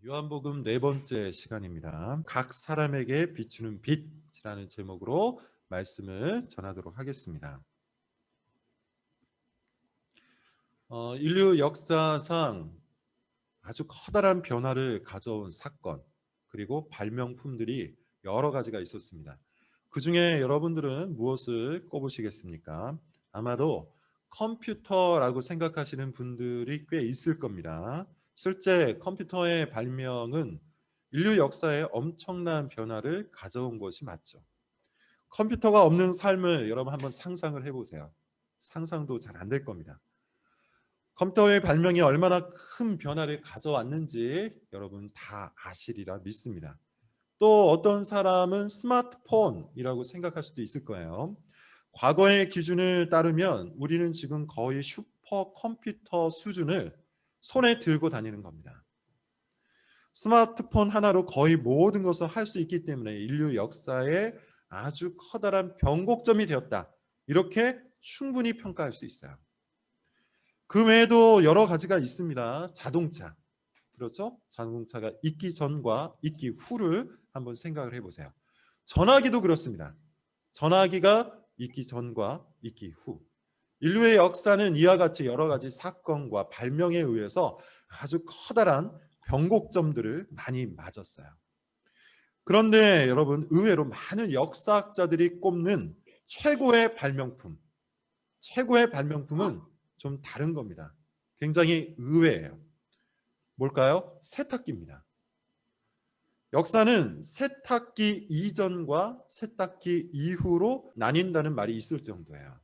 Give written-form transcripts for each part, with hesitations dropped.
요한복음 네 번째 시간입니다. 각 사람에게 비추는 빛이라는 제목으로 말씀을 전하도록 하겠습니다. 인류 역사상 아주 커다란 변화를 가져온 사건 그리고 발명품들이 여러 가지가 있었습니다. 그 중에 여러분들은 무엇을 꼽으시겠습니까? 아마도 컴퓨터라고 생각하시는 분들이 꽤 있을 겁니다. 실제 컴퓨터의 발명은 인류 역사에 엄청난 변화를 가져온 것이 맞죠. 컴퓨터가 없는 삶을 여러분 한번 상상을 해보세요. 상상도 잘 안 될 겁니다. 컴퓨터의 발명이 얼마나 큰 변화를 가져왔는지 여러분 다 아시리라 믿습니다. 또 어떤 사람은 스마트폰이라고 생각할 수도 있을 거예요. 과거의 기준을 따르면 우리는 지금 거의 슈퍼컴퓨터 수준을 손에 들고 다니는 겁니다. 스마트폰 하나로 거의 모든 것을 할 수 있기 때문에 인류 역사에 아주 커다란 변곡점이 되었다. 이렇게 충분히 평가할 수 있어요. 그 외에도 여러 가지가 있습니다. 자동차. 그렇죠? 자동차가 있기 전과 있기 후를 한번 생각을 해보세요. 전화기도 그렇습니다. 전화기가 있기 전과 있기 후. 인류의 역사는 이와 같이 여러 가지 사건과 발명에 의해서 아주 커다란 변곡점들을 많이 맞았어요. 그런데 여러분, 의외로 많은 역사학자들이 꼽는 최고의 발명품은 좀 다른 겁니다. 굉장히 의외예요. 뭘까요? 세탁기입니다. 역사는 세탁기 이전과 세탁기 이후로 나뉜다는 말이 있을 정도예요.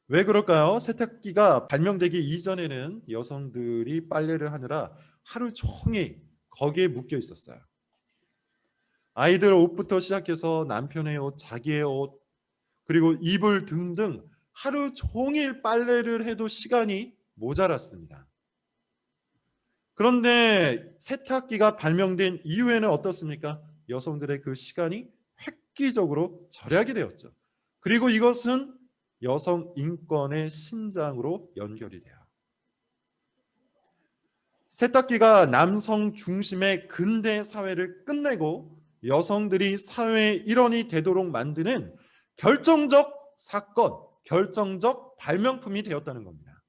왜 그럴까요? 세탁기가 발명되기 이전에는 여성들이 빨래를 하느라 하루 종일 거기에 묶여 있었어요. 아이들 옷부터 시작해서 남편의 옷, 자기의 옷, 그리고 이불 등등 하루 종일 빨래를 해도 시간이 모자랐습니다. 그런데 세탁기가 발명된 이후에는 어떻습니까? 여성들의 그 시간이 획기적으로 절약이 되었죠. 그리고 이것은 여성 인권의 신장으로 연결이 돼요. 세탁기가 남성 중심의 근대 사회를 끝내고 여성들이 사회의 일원이 되도록 만드는 결정적 사건, 결정적 발명품이 되었다는 겁니다.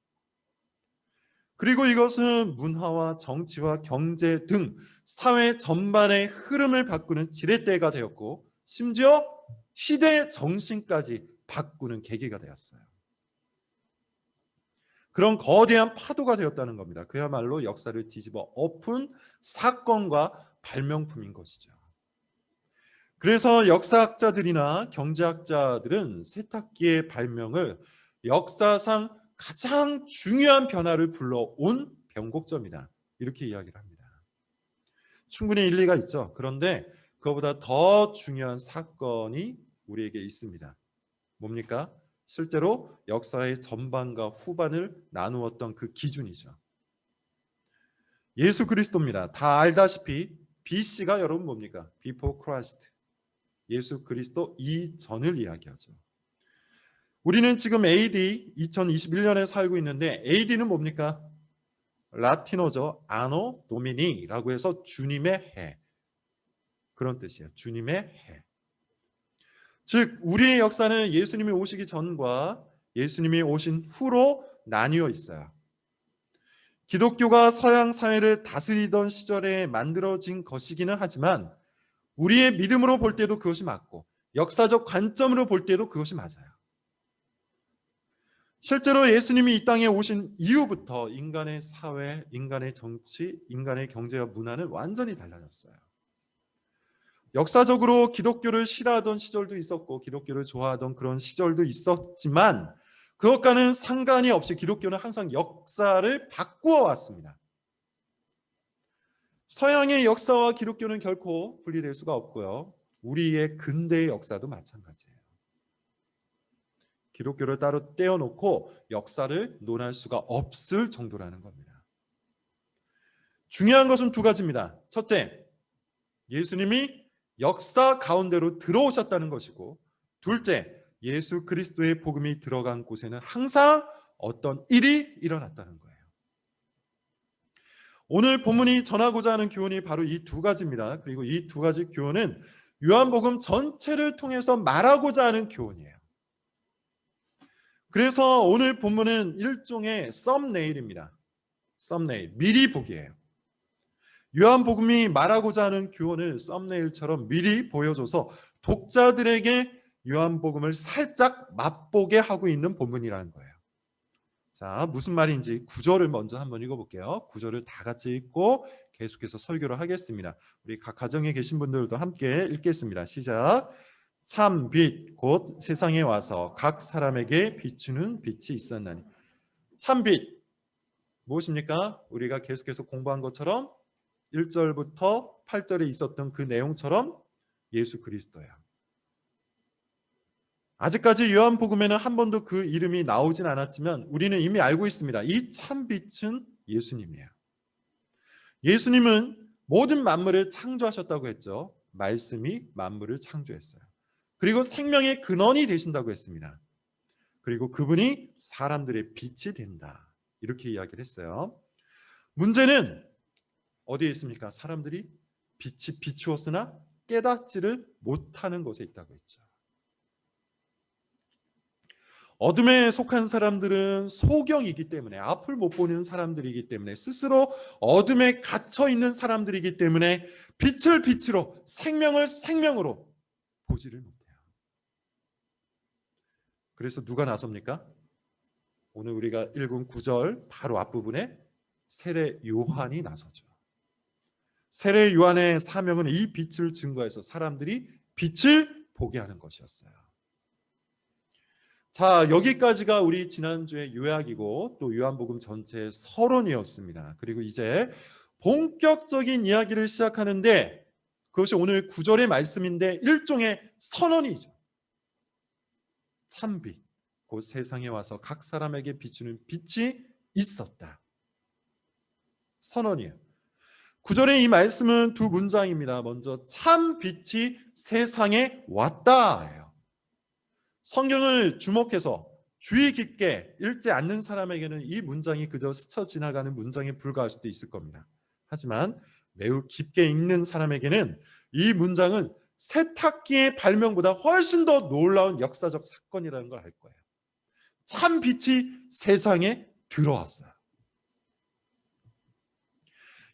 그리고 이것은 문화와 정치와 경제 등 사회 전반의 흐름을 바꾸는 지렛대가 되었고, 심지어 시대의 정신까지 바꾸는 계기가 되었어요. 그런 거대한 파도가 되었다는 겁니다. 그야말로 역사를 뒤집어 엎은 사건과 발명품인 것이죠. 그래서 역사학자들이나 경제학자들은 세탁기의 발명을 역사상 가장 중요한 변화를 불러온 변곡점이다. 이렇게 이야기를 합니다. 충분히 일리가 있죠. 그런데 그것보다 더 중요한 사건이 우리에게 있습니다. 뭡니까? 실제로 역사의 전반과 후반을 나누었던 그 기준이죠. 예수 그리스도입니다. 다 알다시피 BC가 여러분 뭡니까? Before Christ. 예수 그리스도 이전을 이야기하죠. 우리는 지금 AD 2021년에 살고 있는데 AD는 뭡니까? 라틴어죠. 아노 도미니라고 해서 주님의 해. 그런 뜻이에요. 주님의 해. 즉 우리의 역사는 예수님이 오시기 전과 예수님이 오신 후로 나뉘어 있어요. 기독교가 서양 사회를 다스리던 시절에 만들어진 것이기는 하지만 우리의 믿음으로 볼 때도 그것이 맞고 역사적 관점으로 볼 때도 그것이 맞아요. 실제로 예수님이 이 땅에 오신 이후부터 인간의 사회, 인간의 정치, 인간의 경제와 문화는 완전히 달라졌어요. 역사적으로 기독교를 싫어하던 시절도 있었고 기독교를 좋아하던 그런 시절도 있었지만 그것과는 상관이 없이 기독교는 항상 역사를 바꾸어 왔습니다. 서양의 역사와 기독교는 결코 분리될 수가 없고요. 우리의 근대의 역사도 마찬가지예요. 기독교를 따로 떼어놓고 역사를 논할 수가 없을 정도라는 겁니다. 중요한 것은 두 가지입니다. 첫째, 예수님이 역사 가운데로 들어오셨다는 것이고, 둘째, 예수 그리스도의 복음이 들어간 곳에는 항상 어떤 일이 일어났다는 거예요. 오늘 본문이 전하고자 하는 교훈이 바로 이 두 가지입니다. 그리고 이 두 가지 교훈은 요한복음 전체를 통해서 말하고자 하는 교훈이에요. 그래서 오늘 본문은 일종의 썸네일입니다. 썸네일, 미리 보기예요. 요한복음이 말하고자 하는 교훈을 썸네일처럼 미리 보여줘서 독자들에게 요한복음을 살짝 맛보게 하고 있는 본문이라는 거예요. 자, 무슨 말인지 구절을 먼저 한번 읽어볼게요. 구절을 다 같이 읽고 계속해서 설교를 하겠습니다. 우리 각 가정에 계신 분들도 함께 읽겠습니다. 시작. 참 빛 곧 세상에 와서 각 사람에게 비추는 빛이 있었나니. 참 빛 무엇입니까? 우리가 계속해서 공부한 것처럼 1절부터 8절에 있었던 그 내용처럼 예수 그리스도야. 아직까지 요한복음에는 한 번도 그 이름이 나오진 않았지만 우리는 이미 알고 있습니다. 이 참빛은 예수님이에요. 예수님은 모든 만물을 창조하셨다고 했죠. 말씀이 만물을 창조했어요. 그리고 생명의 근원이 되신다고 했습니다. 그리고 그분이 사람들의 빛이 된다. 이렇게 이야기를 했어요. 문제는 어디에 있습니까? 사람들이 빛이 비추었으나 깨닫지를 못하는 곳에 있다고 했죠. 어둠에 속한 사람들은 소경이기 때문에, 앞을 못 보는 사람들이기 때문에, 스스로 어둠에 갇혀 있는 사람들이기 때문에 빛을 빛으로, 생명을 생명으로 보지를 못해요. 그래서 누가 나섭니까? 오늘 우리가 읽은 9절 바로 앞부분에 세례 요한이 나서죠. 세례 요한의 사명은 이 빛을 증거해서 사람들이 빛을 보게 하는 것이었어요. 자, 여기까지가 우리 지난주의 요약이고 또 요한복음 전체의 서론이었습니다. 그리고 이제 본격적인 이야기를 시작하는데 그것이 오늘 9절의 말씀인데 일종의 선언이죠. 참빛, 곧 세상에 와서 각 사람에게 비추는 빛이 있었다. 선언이에요. 9절의 이 말씀은 두 문장입니다. 먼저 참 빛이 세상에 왔다예요. 성경을 주목해서 주의 깊게 읽지 않는 사람에게는 이 문장이 그저 스쳐 지나가는 문장에 불과할 수도 있을 겁니다. 하지만 매우 깊게 읽는 사람에게는 이 문장은 세탁기의 발명보다 훨씬 더 놀라운 역사적 사건이라는 걸 알 거예요. 참 빛이 세상에 들어왔어요.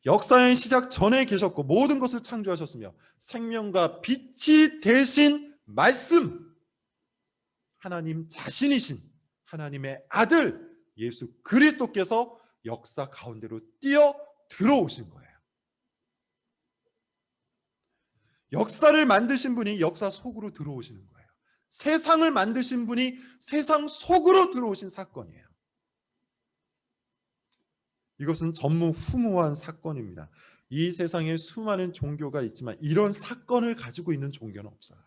역사의 시작 전에 계셨고 모든 것을 창조하셨으며 생명과 빛이 되신 말씀, 하나님 자신이신 하나님의 아들 예수 그리스도께서 역사 가운데로 뛰어 들어오신 거예요. 역사를 만드신 분이 역사 속으로 들어오시는 거예요. 세상을 만드신 분이 세상 속으로 들어오신 사건이에요. 이것은 전무후무한 사건입니다. 이 세상에 수많은 종교가 있지만 이런 사건을 가지고 있는 종교는 없어요.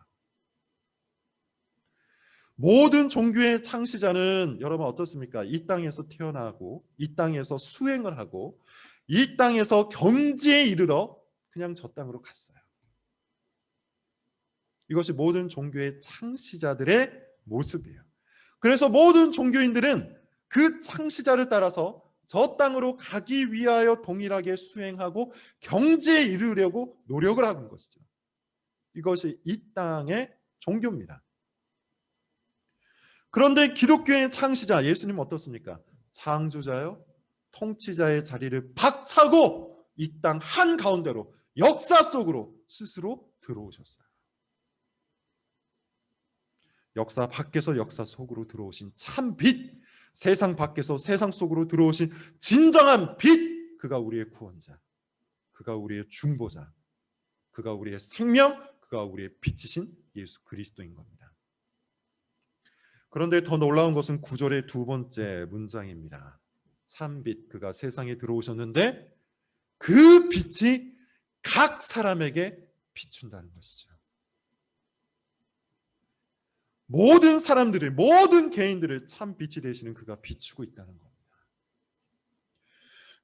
모든 종교의 창시자는 여러분 어떻습니까? 이 땅에서 태어나고 이 땅에서 수행을 하고 이 땅에서 경지에 이르러 그냥 저 땅으로 갔어요. 이것이 모든 종교의 창시자들의 모습이에요. 그래서 모든 종교인들은 그 창시자를 따라서 저 땅으로 가기 위하여 동일하게 수행하고 경지에 이르려고 노력을 하는 것이죠. 이것이 이 땅의 종교입니다. 그런데 기독교의 창시자 예수님은 어떻습니까? 창조자요, 통치자의 자리를 박차고 이 땅 한가운데로 역사 속으로 스스로 들어오셨어요. 역사 밖에서 역사 속으로 들어오신 참 빛, 세상 밖에서 세상 속으로 들어오신 진정한 빛, 그가 우리의 구원자, 그가 우리의 중보자, 그가 우리의 생명, 그가 우리의 빛이신 예수 그리스도인 겁니다. 그런데 더 놀라운 것은 9절의 두 번째 문장입니다. 참빛, 그가 세상에 들어오셨는데 그 빛이 각 사람에게 비춘다는 것이죠. 모든 사람들을, 모든 개인들을 참 빛이 되시는 그가 비추고 있다는 겁니다.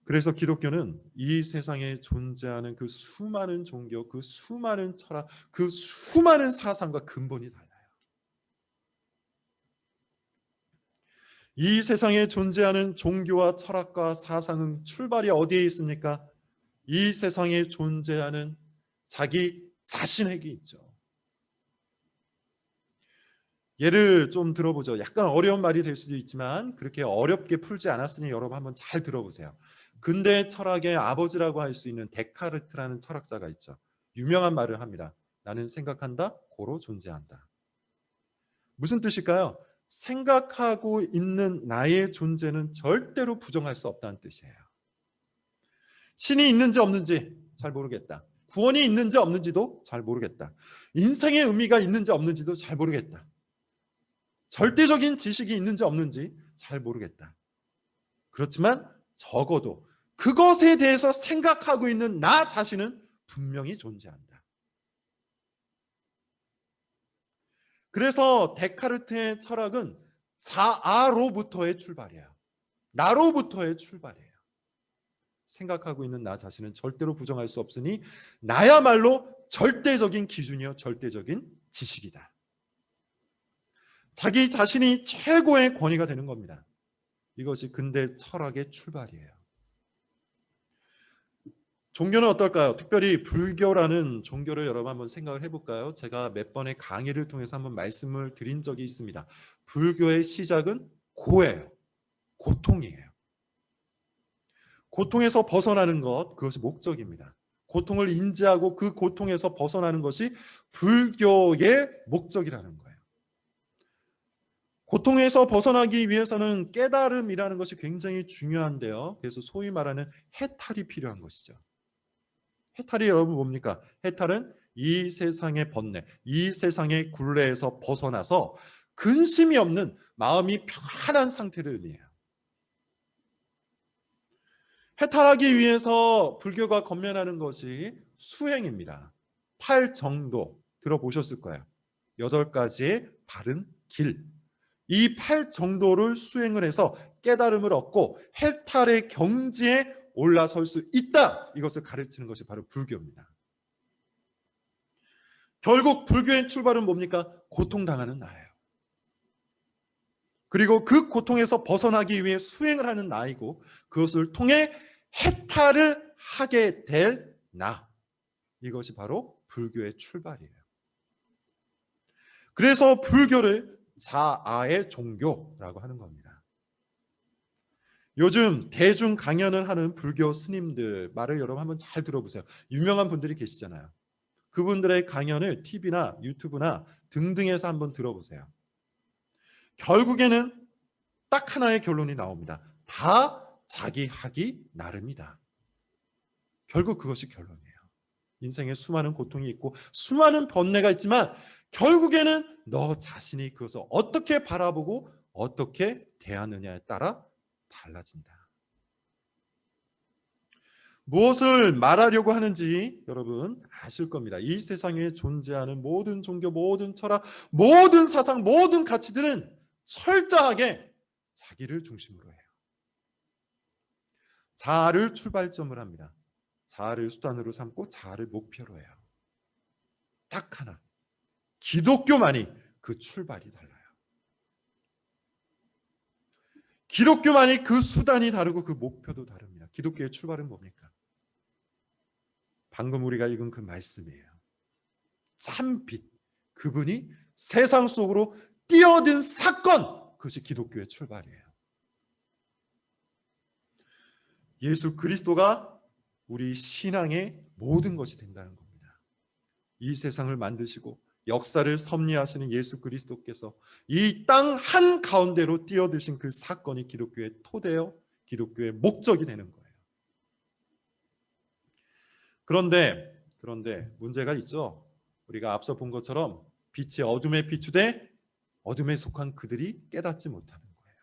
그래서 기독교는 이 세상에 존재하는 그 수많은 종교, 그 수많은 철학, 그 수많은 사상과 근본이 달라요. 이 세상에 존재하는 종교와 철학과 사상은 출발이 어디에 있습니까? 이 세상에 존재하는 자기 자신에게 있죠. 예를 좀 들어보죠. 약간 어려운 말이 될 수도 있지만 그렇게 어렵게 풀지 않았으니 여러분 한번 잘 들어보세요. 근대 철학의 아버지라고 할 수 있는 데카르트라는 철학자가 있죠. 유명한 말을 합니다. 나는 생각한다, 고로 존재한다. 무슨 뜻일까요? 생각하고 있는 나의 존재는 절대로 부정할 수 없다는 뜻이에요. 신이 있는지 없는지 잘 모르겠다. 구원이 있는지 없는지도 잘 모르겠다. 인생의 의미가 있는지 없는지도 잘 모르겠다. 절대적인 지식이 있는지 없는지 잘 모르겠다. 그렇지만 적어도 그것에 대해서 생각하고 있는 나 자신은 분명히 존재한다. 그래서 데카르트의 철학은 자아로부터의 출발이에요. 나로부터의 출발이에요. 생각하고 있는 나 자신은 절대로 부정할 수 없으니 나야말로 절대적인 기준이요 절대적인 지식이다. 자기 자신이 최고의 권위가 되는 겁니다. 이것이 근대 철학의 출발이에요. 종교는 어떨까요? 특별히 불교라는 종교를 여러분 한번 생각을 해볼까요? 제가 몇 번의 강의를 통해서 한번 말씀을 드린 적이 있습니다. 불교의 시작은 고예요. 고통이에요. 고통에서 벗어나는 것, 그것이 목적입니다. 고통을 인지하고 그 고통에서 벗어나는 것이 불교의 목적이라는 거예요. 고통에서 벗어나기 위해서는 깨달음이라는 것이 굉장히 중요한데요. 그래서 소위 말하는 해탈이 필요한 것이죠. 해탈이 여러분 뭡니까? 해탈은 이 세상의 번뇌, 이 세상의 굴레에서 벗어나서 근심이 없는 마음이 편안한 상태를 의미해요. 해탈하기 위해서 불교가 권면하는 것이 수행입니다. 8정도 들어보셨을 거예요. 8가지의 바른 길. 이 8정도를 수행을 해서 깨달음을 얻고 해탈의 경지에 올라설 수 있다. 이것을 가르치는 것이 바로 불교입니다. 결국 불교의 출발은 뭡니까? 고통당하는 나예요. 그리고 그 고통에서 벗어나기 위해 수행을 하는 나이고 그것을 통해 해탈을 하게 될 나. 이것이 바로 불교의 출발이에요. 그래서 불교를 자아의 종교라고 하는 겁니다. 요즘 대중 강연을 하는 불교 스님들 말을 여러분 한번 잘 들어보세요. 유명한 분들이 계시잖아요. 그분들의 강연을 TV나 유튜브나 등등에서 한번 들어보세요. 결국에는 딱 하나의 결론이 나옵니다. 다 자기 하기 나름이다. 결국 그것이 결론이에요. 인생에 수많은 고통이 있고 수많은 번뇌가 있지만 결국에는 너 자신이 그것을 어떻게 바라보고 어떻게 대하느냐에 따라 달라진다. 무엇을 말하려고 하는지 여러분 아실 겁니다. 이 세상에 존재하는 모든 종교, 모든 철학, 모든 사상, 모든 가치들은 철저하게 자기를 중심으로 해요. 자아를 출발점을 합니다. 자아를 수단으로 삼고 자아를 목표로 해요. 딱 하나. 기독교만이 그 출발이 달라요. 기독교만이 그 수단이 다르고 그 목표도 다릅니다. 기독교의 출발은 뭡니까? 방금 우리가 읽은 그 말씀이에요. 참 빛. 그분이 세상 속으로 뛰어든 사건. 그것이 기독교의 출발이에요. 예수 그리스도가 우리 신앙의 모든 것이 된다는 겁니다. 이 세상을 만드시고 역사를 섭리하시는 예수 그리스도께서 이 땅 한가운데로 뛰어드신 그 사건이 기독교의 토대요, 기독교의 목적이 되는 거예요. 그런데 문제가 있죠. 우리가 앞서 본 것처럼 빛이 어둠에 비추되 어둠에 속한 그들이 깨닫지 못하는 거예요.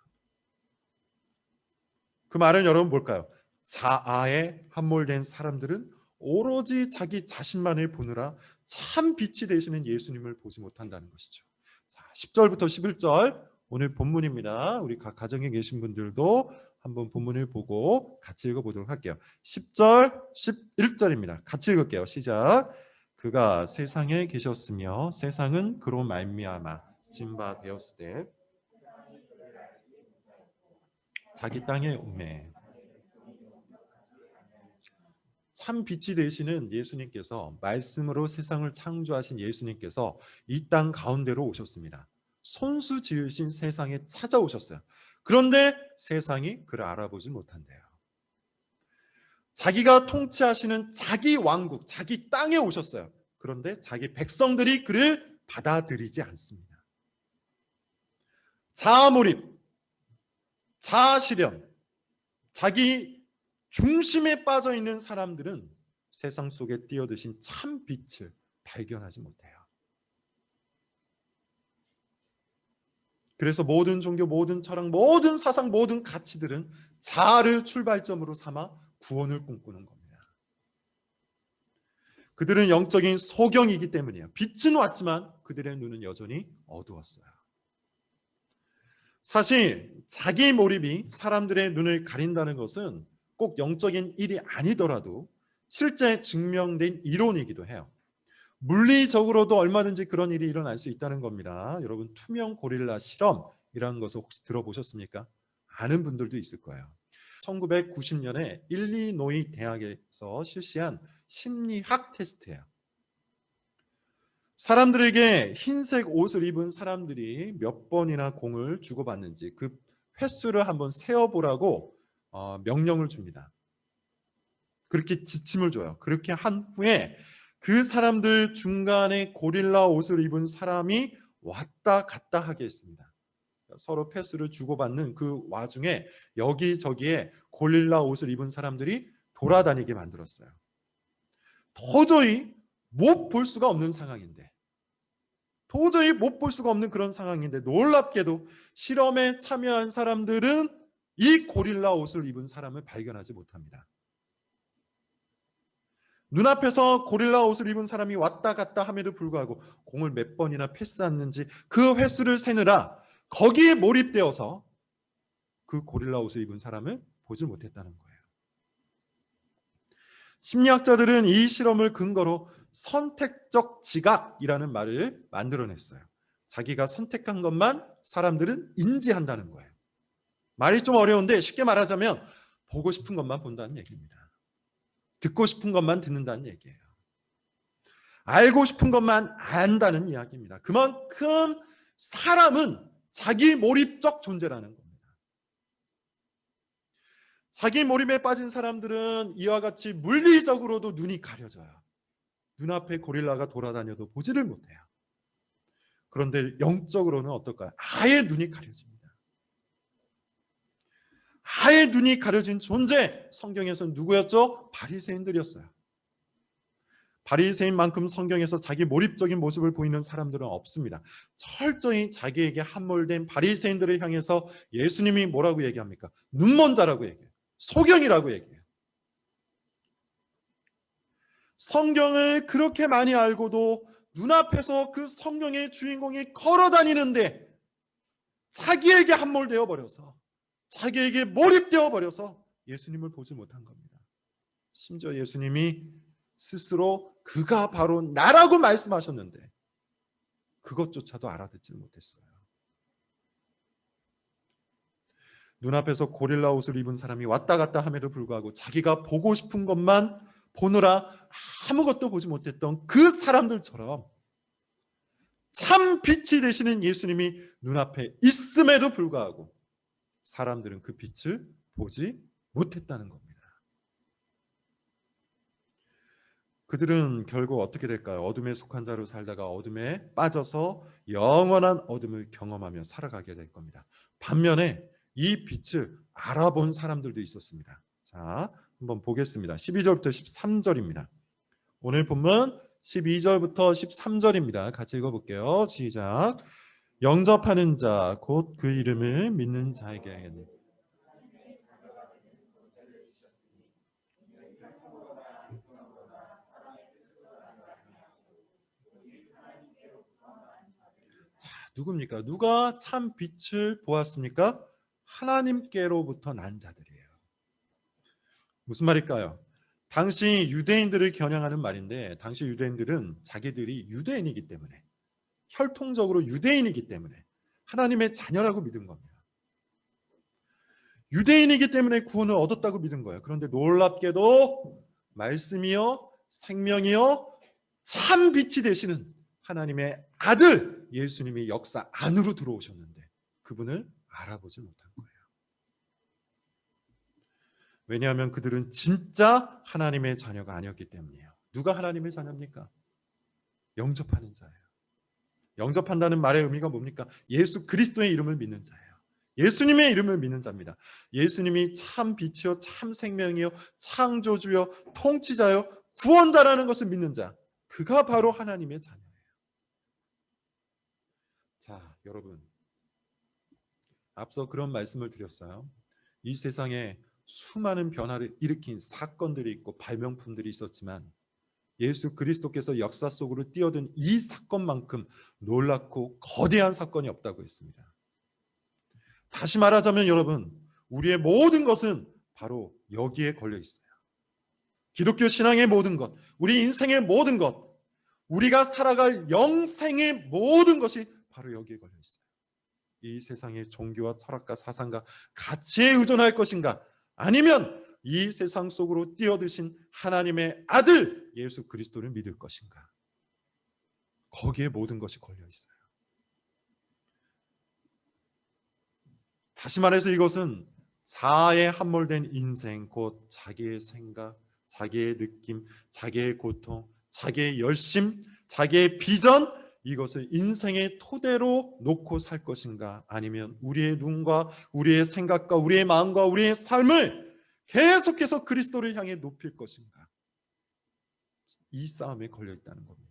그 말은 여러분 뭘까요? 자아에 함몰된 사람들은 오로지 자기 자신만을 보느라 참 빛이 되시는 예수님을 보지 못한다는 것이죠. 자, 10절부터 11절 오늘 본문입니다. 우리 각 가정에 계신 분들도 한번 본문을 보고 같이 읽어보도록 할게요. 10절, 11절입니다. 같이 읽을게요. 시작. 그가 세상에 계셨으며 세상은 그로 말미암아 진바 되었으되 자기 땅에 오매. 참 빛이 되시는 예수님께서, 말씀으로 세상을 창조하신 예수님께서 이 땅 가운데로 오셨습니다. 손수 지으신 세상에 찾아오셨어요. 그런데 세상이 그를 알아보지 못한대요. 자기가 통치하시는 자기 왕국, 자기 땅에 오셨어요. 그런데 자기 백성들이 그를 받아들이지 않습니다. 자아몰입, 자아실현, 자기 중심에 빠져 있는 사람들은 세상 속에 뛰어드신 참 빛을 발견하지 못해요. 그래서 모든 종교, 모든 철학, 모든 사상, 모든 가치들은 자아를 출발점으로 삼아 구원을 꿈꾸는 겁니다. 그들은 영적인 소경이기 때문이에요. 빛은 왔지만 그들의 눈은 여전히 어두웠어요. 사실 자기 몰입이 사람들의 눈을 가린다는 것은 꼭 영적인 일이 아니더라도 실제 증명된 이론이기도 해요. 물리적으로도 얼마든지 그런 일이 일어날 수 있다는 겁니다. 여러분, 투명 고릴라 실험이라는 것을 혹시 들어보셨습니까? 아는 분들도 있을 거예요. 1990년에 일리노이 대학에서 실시한 심리학 테스트예요. 사람들에게 흰색 옷을 입은 사람들이 몇 번이나 공을 주고받는지 그 횟수를 한번 세어보라고 명령을 줍니다. 그렇게 지침을 줘요. 그렇게 한 후에 그 사람들 중간에 고릴라 옷을 입은 사람이 왔다 갔다 하게 했습니다. 서로 패스를 주고받는 그 와중에 여기저기에 고릴라 옷을 입은 사람들이 돌아다니게 만들었어요. 도저히 못 볼 수가 없는 상황인데, 도저히 못 볼 수가 없는 그런 상황인데 놀랍게도 실험에 참여한 사람들은 이 고릴라 옷을 입은 사람을 발견하지 못합니다. 눈앞에서 고릴라 옷을 입은 사람이 왔다 갔다 함에도 불구하고 공을 몇 번이나 패스했는지 그 횟수를 세느라 거기에 몰입되어서 그 고릴라 옷을 입은 사람을 보지 못했다는 거예요. 심리학자들은 이 실험을 근거로 선택적 지각이라는 말을 만들어냈어요. 자기가 선택한 것만 사람들은 인지한다는 거예요. 말이 좀 어려운데 쉽게 말하자면 보고 싶은 것만 본다는 얘기입니다. 듣고 싶은 것만 듣는다는 얘기예요. 알고 싶은 것만 안다는 이야기입니다. 그만큼 사람은 자기 몰입적 존재라는 겁니다. 자기 몰입에 빠진 사람들은 이와 같이 물리적으로도 눈이 가려져요. 눈앞에 고릴라가 돌아다녀도 보지를 못해요. 그런데 영적으로는 어떨까요? 아예 눈이 가려집니다. 아예 눈이 가려진 존재, 성경에서는 누구였죠? 바리새인들이었어요. 바리새인만큼 성경에서 자기 몰입적인 모습을 보이는 사람들은 없습니다. 철저히 자기에게 함몰된 바리새인들을 향해서 예수님이 뭐라고 얘기합니까? 눈먼 자라고 얘기해요. 소경이라고 얘기해요. 성경을 그렇게 많이 알고도 눈앞에서 그 성경의 주인공이 걸어다니는데 자기에게 함몰되어 버려서, 자기에게 몰입되어 버려서 예수님을 보지 못한 겁니다. 심지어 예수님이 스스로 그가 바로 나라고 말씀하셨는데 그것조차도 알아듣지 못했어요. 눈앞에서 고릴라 옷을 입은 사람이 왔다 갔다 함에도 불구하고 자기가 보고 싶은 것만 보느라 아무것도 보지 못했던 그 사람들처럼 참 빛이 되시는 예수님이 눈앞에 있음에도 불구하고 사람들은 그 빛을 보지 못했다는 겁니다. 그들은 결국 어떻게 될까요? 어둠에 속한 자로 살다가 어둠에 빠져서 영원한 어둠을 경험하며 살아가게 될 겁니다. 반면에 이 빛을 알아본 사람들도 있었습니다. 자, 한번 보겠습니다. 12절부터 13절입니다. 오늘 본문 12절부터 13절입니다. 같이 읽어볼게요. 시작. 영접하는 자, 곧 그 이름을 믿는 자에게는 누굽니까? 누가 참 빛을 보았습니까? 하나님께로부터 난 자들이에요. 무슨 말일까요? 당시 유대인들을 겨냥하는 말인데, 당시 유대인들은 자기들이 유대인이기 때문에, 혈통적으로 유대인이기 때문에 하나님의 자녀라고 믿은 겁니다. 유대인이기 때문에 구원을 얻었다고 믿은 거예요. 그런데 놀랍게도 말씀이요 생명이요 참 빛이 되시는 하나님의 아들 예수님이 역사 안으로 들어오셨는데 그분을 알아보지 못한 거예요. 왜냐하면 그들은 진짜 하나님의 자녀가 아니었기 때문이에요. 누가 하나님의 자녀입니까? 영접하는 자예요. 영접한다는 말의 의미가 뭡니까? 예수 그리스도의 이름을 믿는 자예요. 예수님의 이름을 믿는 자입니다. 예수님이 참 빛이요 참 생명이요 창조주요 통치자요 구원자라는 것을 믿는 자, 그가 바로 하나님의 자녀예요. 자, 여러분, 앞서 그런 말씀을 드렸어요. 이 세상에 수많은 변화를 일으킨 사건들이 있고 발명품들이 있었지만 예수 그리스도께서 역사 속으로 뛰어든 이 사건만큼 놀랍고 거대한 사건이 없다고 했습니다. 다시 말하자면 여러분, 우리의 모든 것은 바로 여기에 걸려 있어요. 기독교 신앙의 모든 것, 우리 인생의 모든 것, 우리가 살아갈 영생의 모든 것이 바로 여기에 걸려 있어요. 이 세상의 종교와 철학과 사상과 가치에 의존할 것인가, 아니면 이 세상 속으로 뛰어드신 하나님의 아들 예수 그리스도를 믿을 것인가, 거기에 모든 것이 걸려 있어요. 다시 말해서 이것은 자아에 함몰된 인생, 곧 자기의 생각, 자기의 느낌, 자기의 고통, 자기의 열심, 자기의 비전, 이것을 인생의 토대로 놓고 살 것인가, 아니면 우리의 눈과 우리의 생각과 우리의 마음과 우리의 삶을 계속해서 그리스도를 향해 높일 것인가, 이 싸움에 걸려 있다는 겁니다.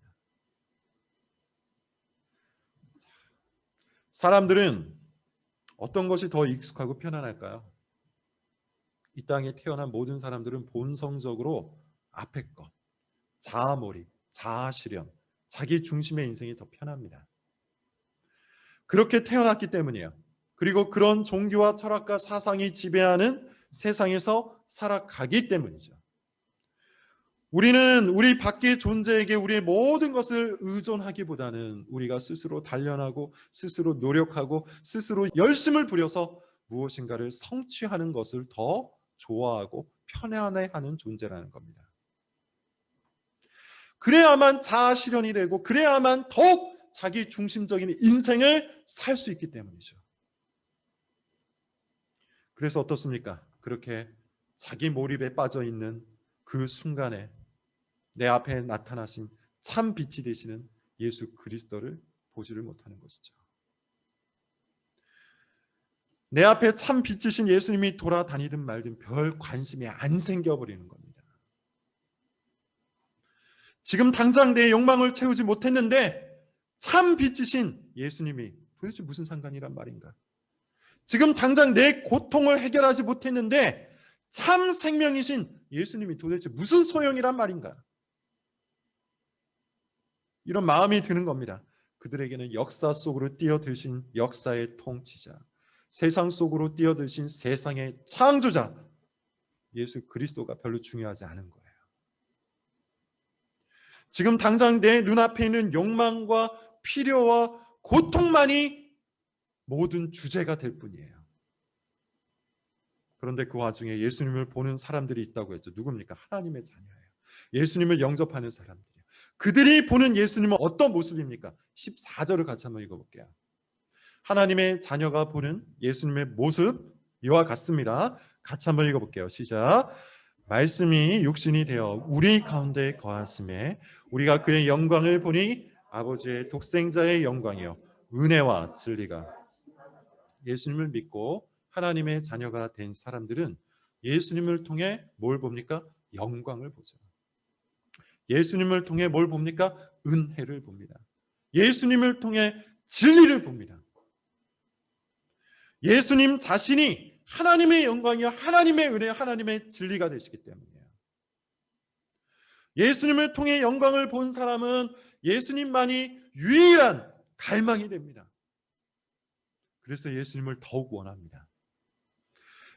사람들은 어떤 것이 더 익숙하고 편안할까요? 이 땅에 태어난 모든 사람들은 본성적으로 앞에 것, 자아몰입, 자아실현, 자기 중심의 인생이 더 편합니다. 그렇게 태어났기 때문이에요. 그리고 그런 종교와 철학과 사상이 지배하는 세상에서 살아가기 때문이죠. 우리는 우리 밖의 존재에게 우리의 모든 것을 의존하기보다는 우리가 스스로 단련하고 스스로 노력하고 스스로 열심을 부려서 무엇인가를 성취하는 것을 더 좋아하고 편안해하는 존재라는 겁니다. 그래야만 자아 실현이 되고 그래야만 더욱 자기 중심적인 인생을 살 수 있기 때문이죠. 그래서 어떻습니까? 그렇게 자기 몰입에 빠져 있는 그 순간에 내 앞에 나타나신 참 빛이 되시는 예수 그리스도를 보지를 못하는 것이죠. 내 앞에 참 빛이신 예수님이 돌아다니든 말든 별 관심이 안 생겨버리는 겁니다. 지금 당장 내 욕망을 채우지 못했는데 참 빛이신 예수님이 도대체 무슨 상관이란 말인가? 지금 당장 내 고통을 해결하지 못했는데 참 생명이신 예수님이 도대체 무슨 소용이란 말인가? 이런 마음이 드는 겁니다. 그들에게는 역사 속으로 뛰어드신 역사의 통치자, 세상 속으로 뛰어드신 세상의 창조자 예수 그리스도가 별로 중요하지 않은 거예요. 지금 당장 내 눈앞에 있는 욕망과 필요와 고통만이 모든 주제가 될 뿐이에요. 그런데 그 와중에 예수님을 보는 사람들이 있다고 했죠. 누굽니까? 하나님의 자녀예요. 예수님을 영접하는 사람들이에요. 그들이 보는 예수님은 어떤 모습입니까? 14절을 같이 한번 읽어볼게요. 하나님의 자녀가 보는 예수님의 모습 이와 같습니다. 같이 한번 읽어볼게요. 시작. 말씀이 육신이 되어 우리 가운데 거하심에 우리가 그의 영광을 보니 아버지의 독생자의 영광이요 은혜와 진리가. 예수님을 믿고 하나님의 자녀가 된 사람들은 예수님을 통해 뭘 봅니까? 영광을 보죠. 예수님을 통해 뭘 봅니까? 은혜를 봅니다. 예수님을 통해 진리를 봅니다. 예수님 자신이 하나님의 영광이요 하나님의 은혜, 하나님의 진리가 되시기 때문이에요. 예수님을 통해 영광을 본 사람은 예수님만이 유일한 갈망이 됩니다. 그래서 예수님을 더욱 원합니다.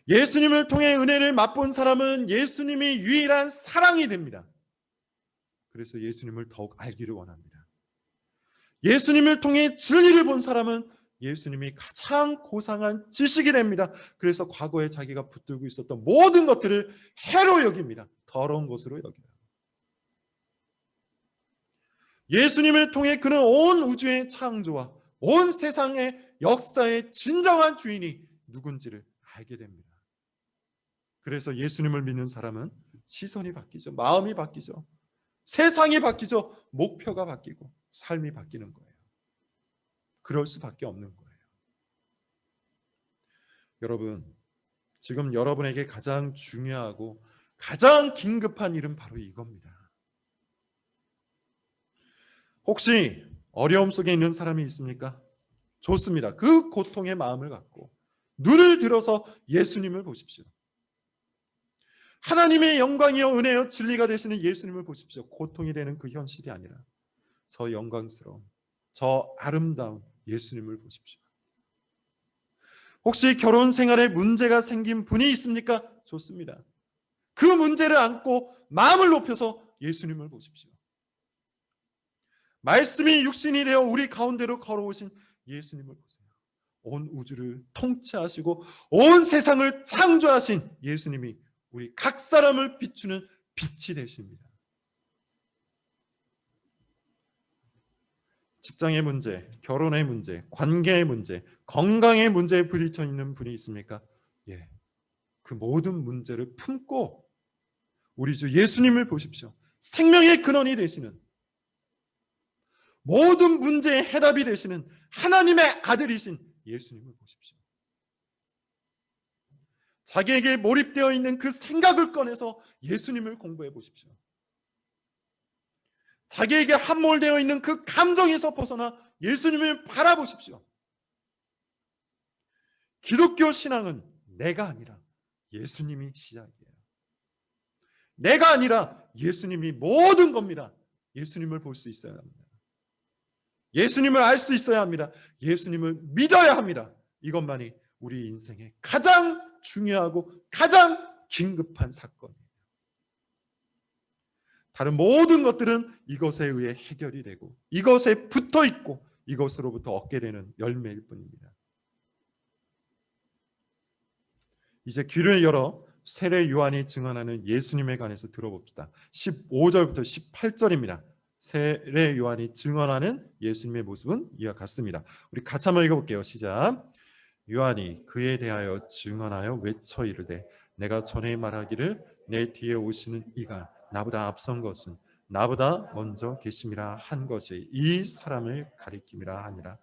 예수님을 통해 은혜를 맛본 사람은 예수님이 유일한 사랑이 됩니다. 그래서 예수님을 더욱 알기를 원합니다. 예수님을 통해 진리를 본 사람은 예수님이 가장 고상한 지식이 됩니다. 그래서 과거에 자기가 붙들고 있었던 모든 것들을 해로 여깁니다. 더러운 것으로 여겨요. 예수님을 통해 그는 온 우주의 창조와 온 세상의 역사의 진정한 주인이 누군지를 알게 됩니다. 그래서 예수님을 믿는 사람은 시선이 바뀌죠. 마음이 바뀌죠. 세상이 바뀌죠. 목표가 바뀌고 삶이 바뀌는 거예요. 그럴 수밖에 없는 거예요. 여러분, 지금 여러분에게 가장 중요하고 가장 긴급한 일은 바로 이겁니다. 혹시 어려움 속에 있는 사람이 있습니까? 좋습니다. 그 고통의 마음을 갖고 눈을 들어서 예수님을 보십시오. 하나님의 영광이요 은혜요 진리가 되시는 예수님을 보십시오. 고통이 되는 그 현실이 아니라 저 영광스러운, 저 아름다운 예수님을 보십시오. 혹시 결혼 생활에 문제가 생긴 분이 있습니까? 좋습니다. 그 문제를 안고 마음을 높여서 예수님을 보십시오. 말씀이 육신이 되어 우리 가운데로 걸어오신 예수님을 보세요. 온 우주를 통치하시고 온 세상을 창조하신 예수님이 우리 각 사람을 비추는 빛이 되십니다. 직장의 문제, 결혼의 문제, 관계의 문제, 건강의 문제에 부딪혀 있는 분이 있습니까? 예, 그 모든 문제를 품고 우리 주 예수님을 보십시오. 생명의 근원이 되시는, 모든 문제의 해답이 되시는 하나님의 아들이신 예수님을 보십시오. 자기에게 몰입되어 있는 그 생각을 꺼내서 예수님을 공부해 보십시오. 자기에게 함몰되어 있는 그 감정에서 벗어나 예수님을 바라보십시오. 기독교 신앙은 내가 아니라 예수님이 시작이에요. 내가 아니라 예수님이 모든 겁니다. 예수님을 볼 수 있어야 합니다. 예수님을 알 수 있어야 합니다. 예수님을 믿어야 합니다. 이것만이 우리 인생의 가장 중요하고 가장 긴급한 사건이에요. 다른 모든 것들은 이것에 의해 해결이 되고 이것에 붙어 있고 이것으로부터 얻게 되는 열매일 뿐입니다. 이제 귀를 열어 세례 요한이 증언하는 예수님에 관해서 들어봅시다. 15절부터 18절입니다. 세례 요한이 증언하는 예수님의 모습은 이와 같습니다. 우리 같이 한번 읽어볼게요. 시작. 요한이 그에 대하여 증언하여 외쳐 이르되 내가 전에 말하기를 내 뒤에 오시는 이가 나보다 앞선 것은 나보다 먼저 계심이라 한 것이 이 사람을 가리킴이라 하니라.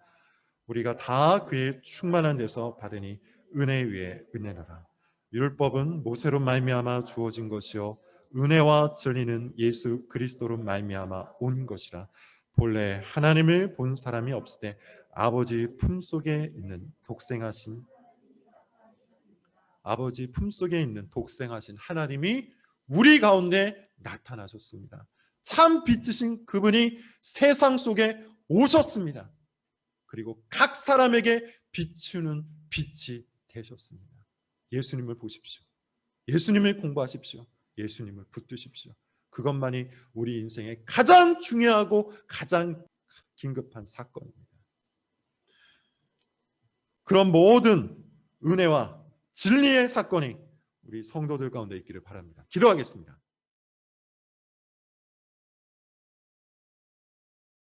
우리가 다 그의 충만한 데서 받으니 은혜 위에 은혜라. 율법은 모세로 말미암아 주어진 것이요 은혜와 진리는 예수 그리스도로 말미암아 온 것이라. 본래 하나님을 본 사람이 없으되 아버지 품속에 있는 독생하신 하나님이 우리 가운데 나타나셨습니다. 참 빛이신 그분이 세상 속에 오셨습니다. 그리고 각 사람에게 비추는 빛이 되셨습니다. 예수님을 보십시오. 예수님을 공부하십시오. 예수님을 붙드십시오. 그것만이 우리 인생의 가장 중요하고 가장 긴급한 사건입니다. 그런 모든 은혜와 진리의 사건이 우리 성도들 가운데 있기를 바랍니다. 기도하겠습니다.